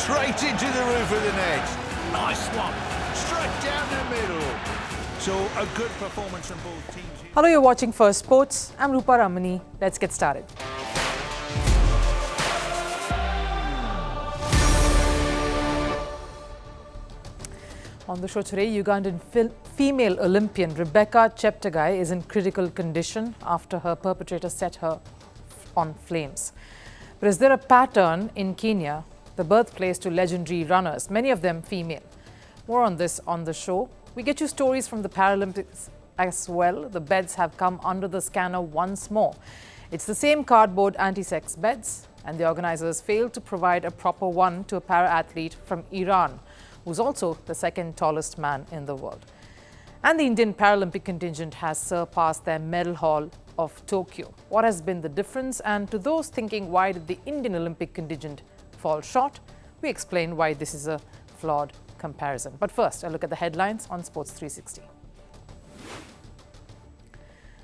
straight into the roof of the net. Nice one. Straight down the middle. So a good performance from both teams. Hello, you're watching Firstpost. I'm Rupha Ramani. Let's get started. On the show today, Ugandan female Olympian Rebecca Cheptege is in critical condition after her perpetrator set her on flames. But is there a pattern in Kenya, the birthplace to legendary runners, many of them female? More on this on the show. We get you stories from the Paralympics as well. The beds have come under the scanner once more. It's the same cardboard anti-sex beds, and the organizers failed to provide a proper one to a para-athlete from Iran, who's also the second tallest man in the world. And the Indian Paralympic contingent has surpassed their medal haul of Tokyo. What has been the difference? And to those thinking, why did the Indian Olympic contingent fall short? We explain why this is a flawed comparison. But first, a look at the headlines on Sports 360.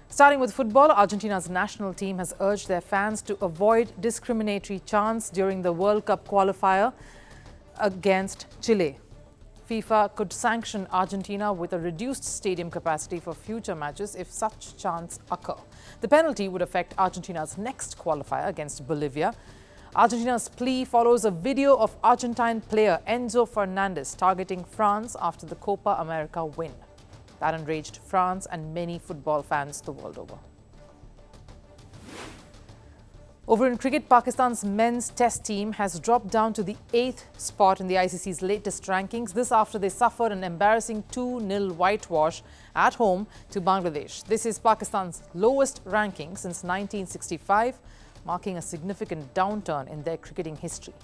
Starting with football, Argentina's national team has urged their fans to avoid discriminatory chants during the World Cup qualifier against Chile. FIFA could sanction Argentina with a reduced stadium capacity for future matches if such chants occur. The penalty would affect Argentina's next qualifier against Bolivia. Argentina's plea follows a video of Argentine player Enzo Fernandez targeting France after the Copa America win. That enraged France and many football fans the world over. Over in cricket, Pakistan's men's test team has dropped down to the 8th spot in the ICC's latest rankings. This after they suffered an embarrassing 2-0 whitewash at home to Bangladesh. This is Pakistan's lowest ranking since 1965, marking a significant downturn in their cricketing history.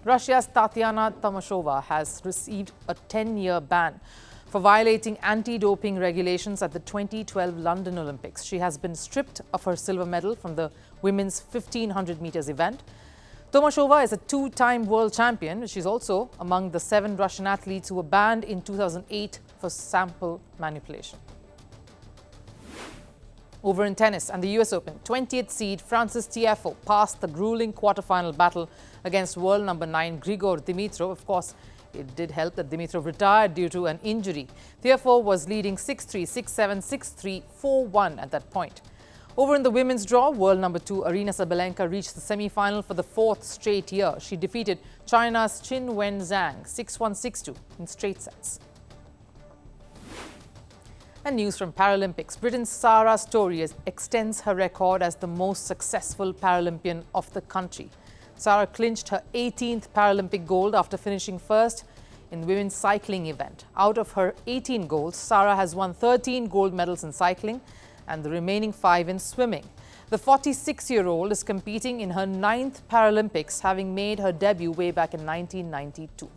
Russia's Tatiana Tomashova has received a 10-year ban for violating anti-doping regulations at the 2012 London Olympics. She has been stripped of her silver medal from the women's 1500 meters event. Tomashova is a two-time world champion. She's also among the 7 Russian athletes who were banned in 2008 for sample manipulation. Over in tennis and the US Open, 20th seed Frances Tiafoe passed the grueling quarterfinal battle against world number 9 Grigor Dimitrov. Of course, it did help that Dimitrov retired due to an injury. Tiafoe was leading 6-3, 6-7, 6-3, 4-1 at that point. Over in the women's draw, world number 2 Aryna Sabalenka reached the semi-final for the 4th straight year. She defeated China's Qin Wen Zhang 6-1, 6-2 in straight sets. And news from Paralympics. Britain's Sarah Storius extends her record as the most successful Paralympian of the country. Sarah clinched her 18th Paralympic gold after finishing first in the women's cycling event. Out of her 18 golds, Sarah has won 13 gold medals in cycling and the remaining 5 in swimming. The 46-year-old is competing in her 9th Paralympics, having made her debut way back in 1992.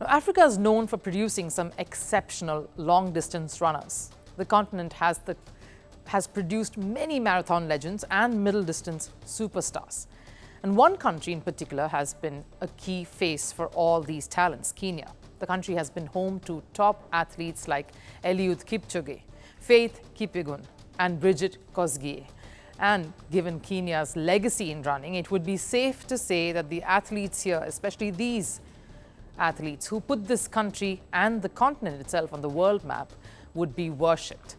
Now, Africa is known for producing some exceptional long-distance runners. The continent has produced many marathon legends and middle-distance superstars. And one country in particular has been a key face for all these talents, Kenya. The country has been home to top athletes like Eliud Kipchoge, Faith Kipyegon, and Bridget Kosgei. And given Kenya's legacy in running, it would be safe to say that the athletes here, especially these athletes who put this country and the continent itself on the world map, would be worshipped.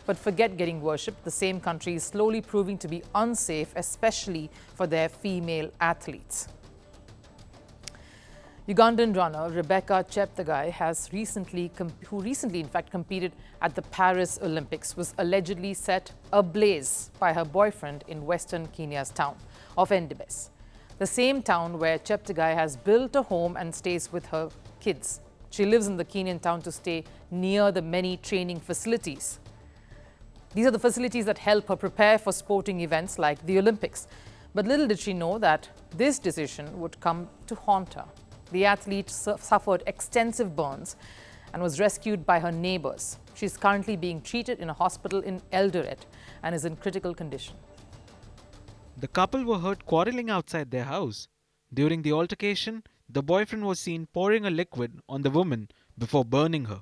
But forget getting worshipped, the same country is slowly proving to be unsafe, especially for their female athletes. Ugandan runner Rebecca Cheptege who recently in fact competed at the Paris Olympics, was allegedly set ablaze by her boyfriend in western Kenya's town of Endebess, the same town where Cheptege has built a home and stays with her kids. She lives in the Kenyan town to stay near the many training facilities. These are the facilities that help her prepare for sporting events like the Olympics. But little did she know that this decision would come to haunt her. The athlete suffered extensive burns and was rescued by her neighbors. She is currently being treated in a hospital in Eldoret and is in critical condition. The couple were heard quarreling outside their house. During the altercation, the boyfriend was seen pouring a liquid on the woman before burning her.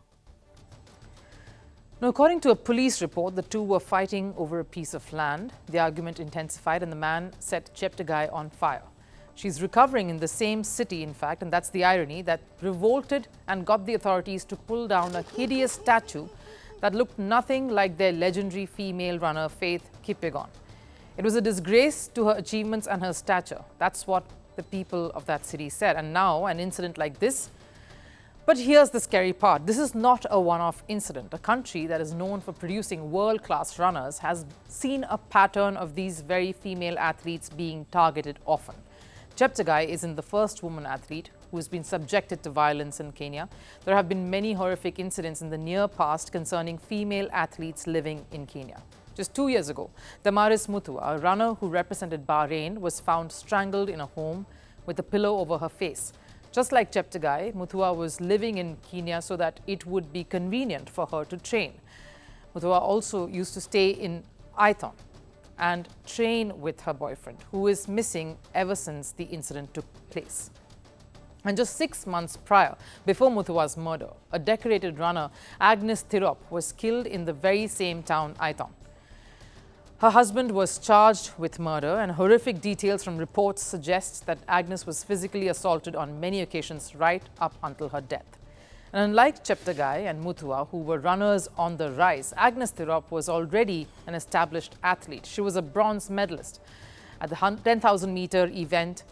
Now, according to a police report, the two were fighting over a piece of land. The argument intensified and the man set Cheptege on fire. She's recovering in the same city, in fact, and that's the irony, that revolted and got the authorities to pull down a hideous statue that looked nothing like their legendary female runner, Faith Kipyegon. It was a disgrace to her achievements and her stature. That's what the people of that city said. And now, an incident like this. But here's the scary part. This is not a one-off incident. A country that is known for producing world-class runners has seen a pattern of these very female athletes being targeted often. Cheptege isn't the first woman athlete who has been subjected to violence in Kenya. There have been many horrific incidents in the near past concerning female athletes living in Kenya. Just 2 years ago, Damaris Mutua, a runner who represented Bahrain, was found strangled in a home with a pillow over her face. Just like Cheptege, Mutua was living in Kenya so that it would be convenient for her to train. Mutua also used to stay in Aiton and train with her boyfriend, who is missing ever since the incident took place. And just 6 months prior, before Mutua's murder, a decorated runner, Agnes Tirop, was killed in the very same town, Aiton. Her husband was charged with murder, and horrific details from reports suggest that Agnes was physically assaulted on many occasions right up until her death. And unlike Cheptege and Mutua, who were runners on the rise, Agnes Tirop was already an established athlete. She was a bronze medalist at the 10,000-meter event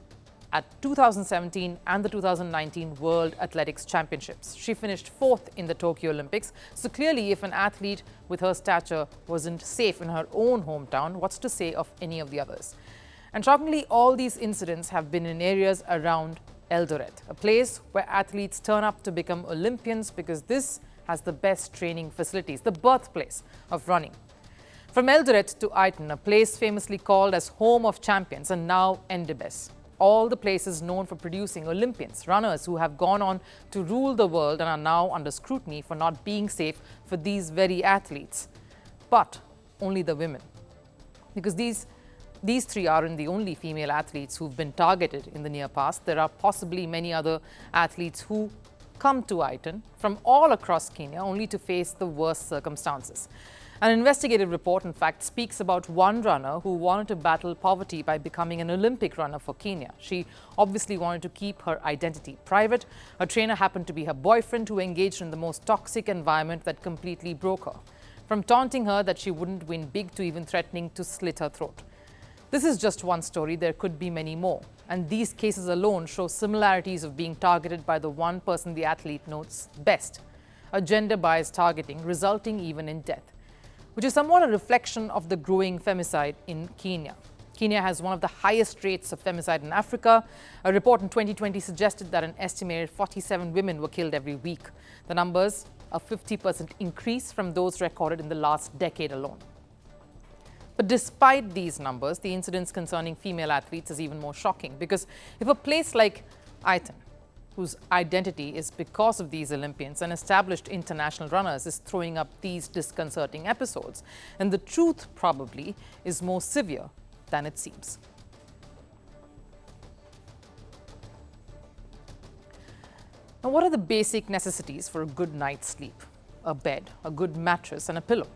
at 2017 and the 2019 World Athletics Championships. She finished 4th in the Tokyo Olympics. So clearly, if an athlete with her stature wasn't safe in her own hometown, what's to say of any of the others? And shockingly, all these incidents have been in areas around Eldoret, a place where athletes turn up to become Olympians because this has the best training facilities, the birthplace of running. From Eldoret to Aiton, a place famously called as home of champions and now Endebess. All the places known for producing Olympians, runners who have gone on to rule the world and are now under scrutiny for not being safe for these very athletes. But only the women. Because these three aren't the only female athletes who've been targeted in the near past. There are possibly many other athletes who come to Aiton from all across Kenya only to face the worst circumstances. An investigative report, in fact, speaks about one runner who wanted to battle poverty by becoming an Olympic runner for Kenya. She obviously wanted to keep her identity private. Her trainer happened to be her boyfriend, who engaged in the most toxic environment that completely broke her. From taunting her that she wouldn't win big to even threatening to slit her throat. This is just one story. There could be many more. And these cases alone show similarities of being targeted by the one person the athlete knows best. A gender-biased targeting resulting even in death, which is somewhat a reflection of the growing femicide in Kenya. Kenya has one of the highest rates of femicide in Africa. A report in 2020 suggested that an estimated 47 women were killed every week. The numbers, a 50% increase from those recorded in the last decade alone. But despite these numbers, the incidents concerning female athletes is even more shocking, because if a place like Aiton, whose identity is because of these Olympians and established international runners, is throwing up these disconcerting episodes, and the truth probably is more severe than it seems. Now, what are the basic necessities for a good night's sleep? A bed, a good mattress, and a pillow.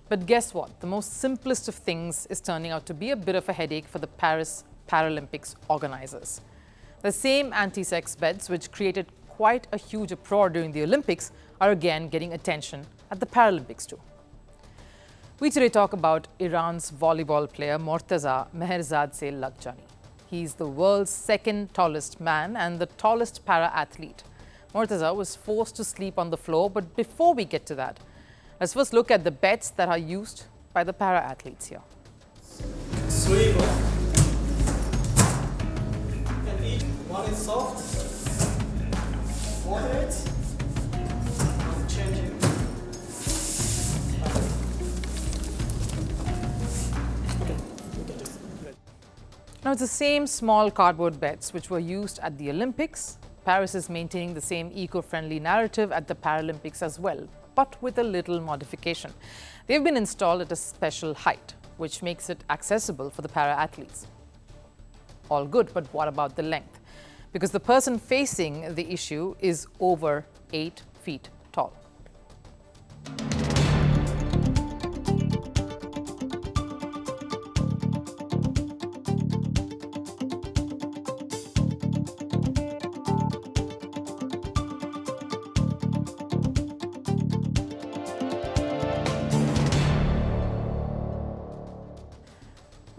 But guess what? The most simplest of things is turning out to be a bit of a headache for the Paris Paralympics organizers. The same anti-sex beds which created quite a huge uproar during the Olympics are again getting attention at the Paralympics too. We today talk about Iran's volleyball player Mortaza Meherzadeh Lakhjani. He's the world's second tallest man and the tallest para-athlete. Mortaza was forced to sleep on the floor, but before we get to that, let's first look at the beds that are used by the para-athletes here. Sleep. And each one is soft. Water it. Change it. Now, it's the same small cardboard beds which were used at the Olympics. Paris is maintaining the same eco-friendly narrative at the Paralympics as well, but with a little modification. They've been installed at a special height, which makes it accessible for the para-athletes. All good, but what about the length? Because the person facing the issue is over 8 feet tall.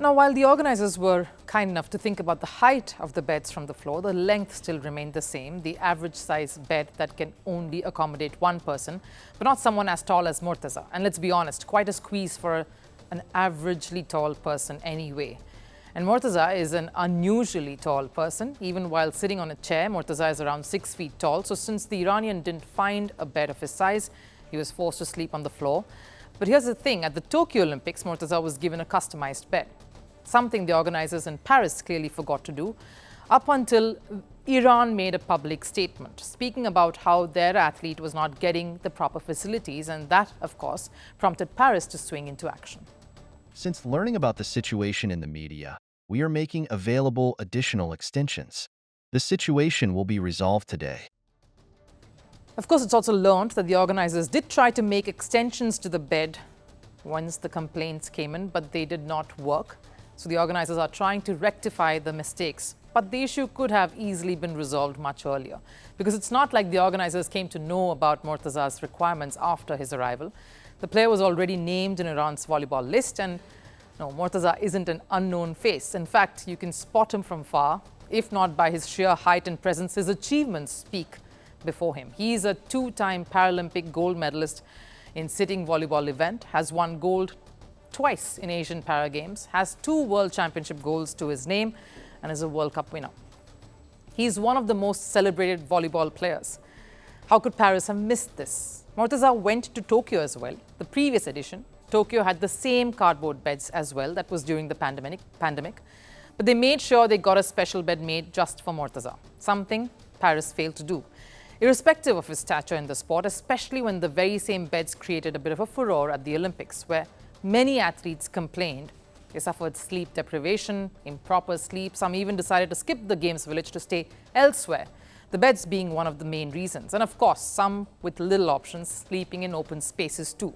Now, while the organizers were kind enough to think about the height of the beds from the floor, the length still remained the same, the average size bed that can only accommodate one person, but not someone as tall as Murtaza. And let's be honest, quite a squeeze for an averagely tall person anyway. And Murtaza is an unusually tall person. Even while sitting on a chair, Murtaza is around 6 feet tall. So since the Iranian didn't find a bed of his size, he was forced to sleep on the floor. But here's the thing, at the Tokyo Olympics, Murtaza was given a customized bed, something the organizers in Paris clearly forgot to do, up until Iran made a public statement speaking about how their athlete was not getting the proper facilities, and that, of course, prompted Paris to swing into action. Since learning about the situation in the media, we are making available additional extensions. The situation will be resolved today. Of course, it's also learned that the organizers did try to make extensions to the bed once the complaints came in, but they did not work. So the organizers are trying to rectify the mistakes. But the issue could have easily been resolved much earlier, because it's not like the organizers came to know about Murtaza's requirements after his arrival. The player was already named in Iran's volleyball list, and no, Murtaza isn't an unknown face. In fact, you can spot him from far. If not by his sheer height and presence, his achievements speak before him. He's a two-time Paralympic gold medalist in sitting volleyball event, has won gold twice in Asian Para Games, has 2 World Championship golds to his name, and is a World Cup winner. He's one of the most celebrated volleyball players. How could Paris have missed this? Murtaza went to Tokyo as well. The previous edition, Tokyo had the same cardboard beds as well. That was during the pandemic. But they made sure they got a special bed made just for Murtaza, something Paris failed to do. Irrespective of his stature in the sport, especially when the very same beds created a bit of a furore at the Olympics, where many athletes complained they suffered sleep deprivation, improper sleep. Some even decided to skip the Games village to stay elsewhere, the beds being one of the main reasons. And of course, some with little options, sleeping in open spaces too.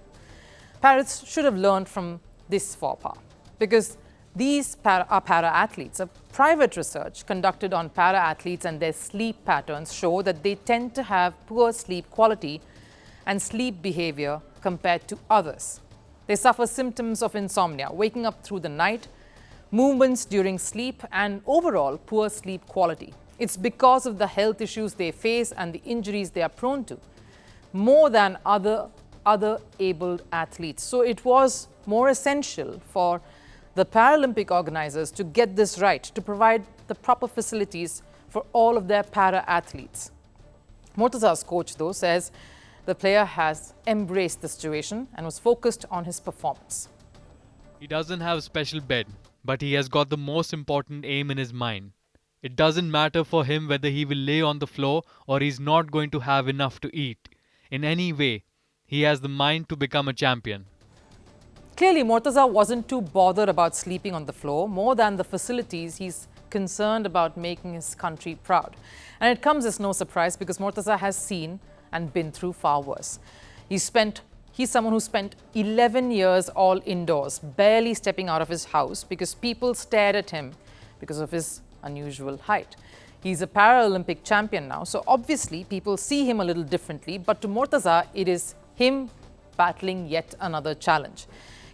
Paris should have learned from this faux pas, because these are para-athletes. A private research conducted on para-athletes and their sleep patterns show that they tend to have poor sleep quality and sleep behavior compared to others. They suffer symptoms of insomnia, waking up through the night, movements during sleep, and overall poor sleep quality. It's because of the health issues they face and the injuries they are prone to, more than other abled athletes. So it was more essential for the Paralympic organizers to get this right, to provide the proper facilities for all of their para-athletes. Murtaza's coach, though, says the player has embraced the situation and was focused on his performance. He doesn't have a special bed, but he has got the most important aim in his mind. It doesn't matter for him whether he will lay on the floor or he's not going to have enough to eat. In any way, he has the mind to become a champion. Clearly, Murtaza wasn't too bothered about sleeping on the floor. More than the facilities, he's concerned about making his country proud. And it comes as no surprise, because Murtaza has seen and been through far worse. He's someone who spent 11 years all indoors, barely stepping out of his house because people stared at him because of his unusual height. He's a Paralympic champion now, so obviously people see him a little differently, but to Murtaza, it is him battling yet another challenge.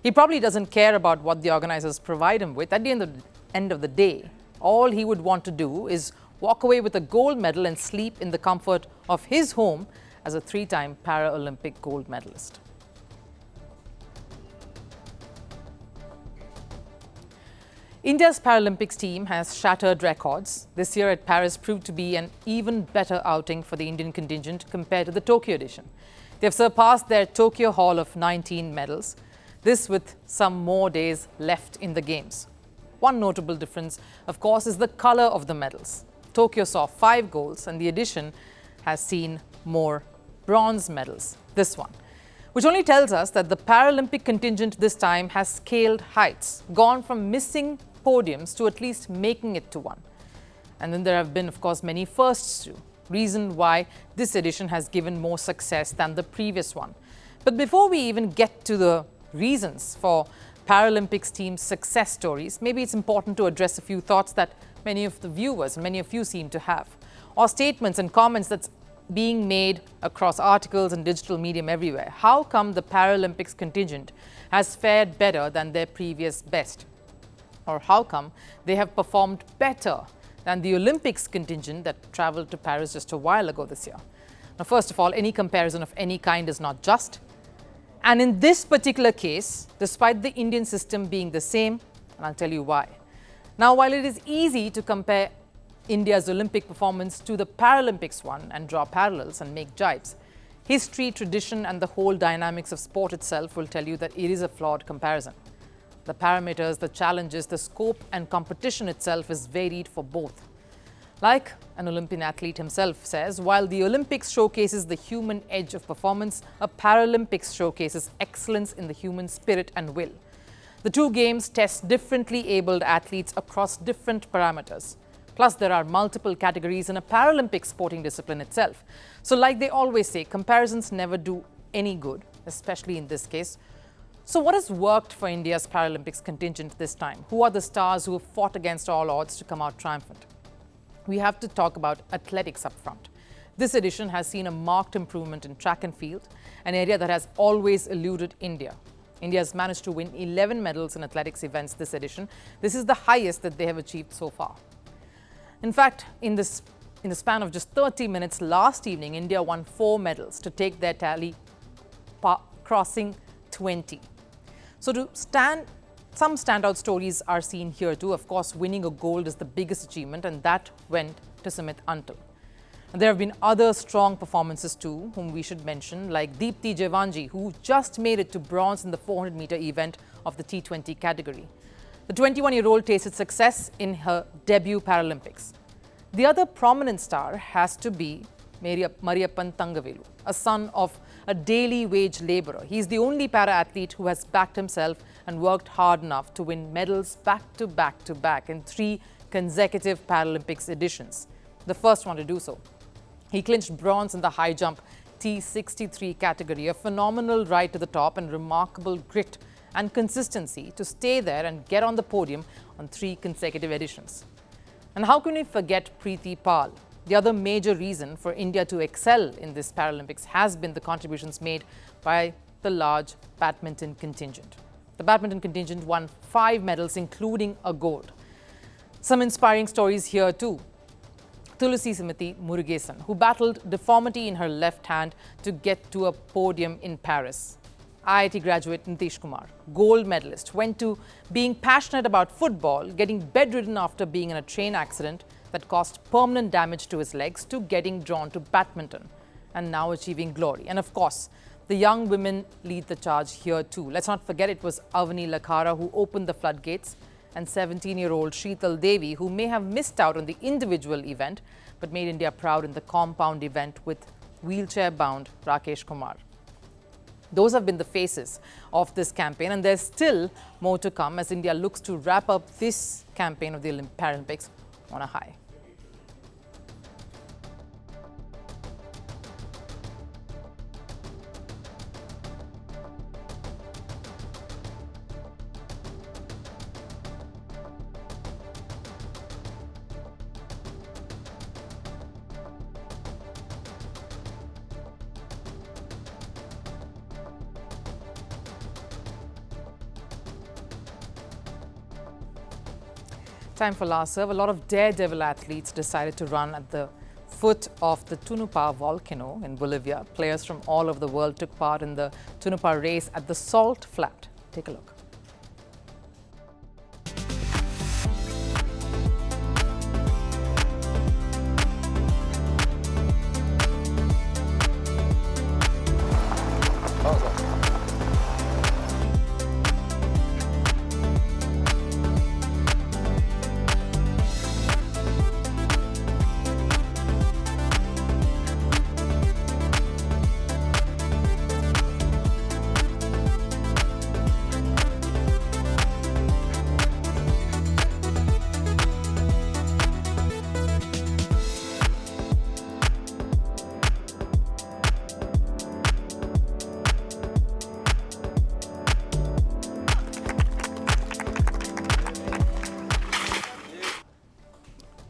He probably doesn't care about what the organizers provide him with. At the end of the day, all he would want to do is walk away with a gold medal and sleep in the comfort of his home as a 3-time Paralympic gold medalist. India's Paralympics team has shattered records. This year at Paris proved to be an even better outing for the Indian contingent compared to the Tokyo edition. They have surpassed their Tokyo haul of 19 medals, this with some more days left in the Games. One notable difference, of course, is the color of the medals. Tokyo saw 5 golds, and the edition has seen more bronze medals, this one, which only tells us that the Paralympic contingent this time has scaled heights, gone from missing podiums to at least making it to one. And then there have been, of course, many firsts too, reason why this edition has given more success than the previous one. But before we even get to the reasons for Paralympics team's success stories, maybe it's important to address a few thoughts that many of the viewers and many of you seem to have, or statements and comments that's being made across articles and digital medium everywhere. How come the Paralympics contingent has fared better than their previous best? or how come they have performed better than the Olympics contingent that travelled to Paris just a while ago this year. Now, first of all, any comparison of any kind is not just. And in this particular case, despite the Indian system being the same, and I'll tell you why. Now, while it is easy to compare India's Olympic performance to the Paralympics one and draw parallels and make jibes, history, tradition, and the whole dynamics of sport itself will tell you that it is a flawed comparison. The parameters, the challenges, the scope and competition itself is varied for both. Like an Olympian athlete himself says, while the Olympics showcases the human edge of performance, a Paralympics showcases excellence in the human spirit and will. The two games test differently abled athletes across different parameters. Plus, there are multiple categories in a Paralympic sporting discipline itself. So like they always say, comparisons never do any good, especially in this case. So what has worked for India's Paralympics contingent this time? Who are the stars who have fought against all odds to come out triumphant? We have to talk about athletics up front. This edition has seen a marked improvement in track and field, an area that has always eluded India. India has managed to win 11 medals in athletics events this edition. This is the highest that they have achieved so far. In fact, in the span of just 30 minutes last evening, India won 4 medals to take their tally crossing 20. So some standout stories are seen here too. Of course, winning a gold is the biggest achievement, and that went to Sumit Antal. And there have been other strong performances too, whom we should mention, like Deepti Jevanji, who just made it to bronze in the 400-meter event of the T20 category. The 21-year-old tasted success in her debut Paralympics. The other prominent star has to be Mariyappan Thangavelu, a son of a daily wage labourer. He is the only para-athlete who has backed himself and worked hard enough to win medals back to back in 3 consecutive Paralympics editions, the first one to do so. He clinched bronze in the high jump T63 category, a phenomenal ride to the top and remarkable grit and consistency to stay there and get on the podium on 3 consecutive editions. And how can we forget Preeti Pal? The other major reason for India to excel in this Paralympics has been the contributions made by the large badminton contingent. The badminton contingent won 5 medals, including a gold. Some inspiring stories here too. Tulasi Simati Murugesan, who battled deformity in her left hand to get to a podium in Paris. IIT graduate Nitish Kumar, gold medalist, went to being passionate about football, getting bedridden after being in a train accident that caused permanent damage to his legs, to getting drawn to badminton and now achieving glory. And of course, the young women lead the charge here too. Let's not forget it was Avani Lakhara who opened the floodgates, and 17-year-old Sheetal Devi, who may have missed out on the individual event but made India proud in the compound event with wheelchair-bound Rakesh Kumar. Those have been the faces of this campaign, and there's still more to come as India looks to wrap up this campaign of the Paralympics on a high. Time for last serve. A lot of daredevil athletes decided to run at the foot of the Tunupa volcano in Bolivia. Players from all over the world took part in the Tunupa race at the Salt Flat. Take a look.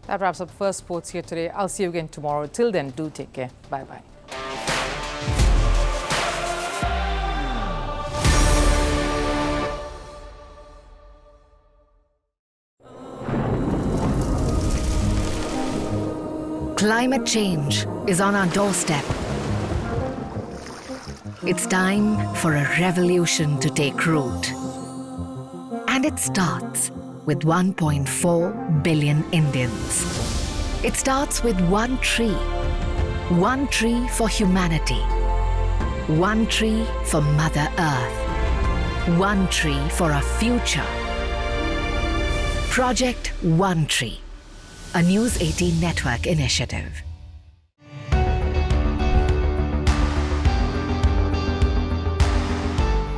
That wraps up First Sports here today. I'll see you again tomorrow. Till then, do take care. Bye-bye. Climate change is on our doorstep. It's time for a revolution to take root. And it starts with 1.4 billion Indians. It starts with one tree for humanity, one tree for Mother Earth, one tree for our future. Project One Tree, a News 18 network initiative.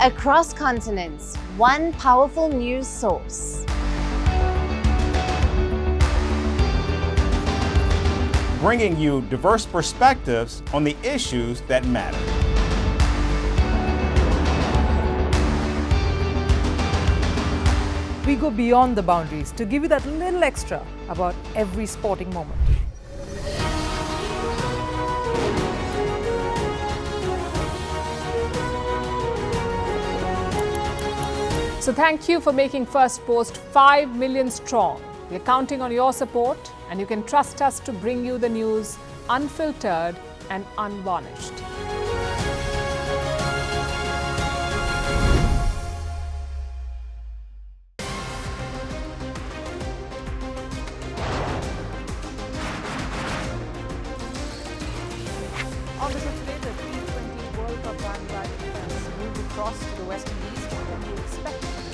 Across continents, one powerful news source. Bringing you diverse perspectives on the issues that matter. We go beyond the boundaries to give you that little extra about every sporting moment. So thank you for making Firstpost 5 million strong. We're counting on your support, and you can trust us to bring you the news unfiltered and unvarnished. On the show today, the T20 World Cup bandwagon has moved across to the West Indies. What can we expect